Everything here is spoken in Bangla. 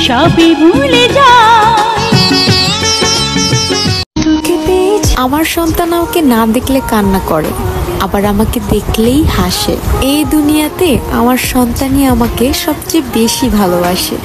সবই ভুলে যায়। আমার সন্তান আমাকে না দেখলে কান্না করে, আবার আমাকে দেখলেই হাসে। এই দুনিয়াতে আমার সন্তানই আমাকে সবচেয়ে বেশি ভালোবাসে।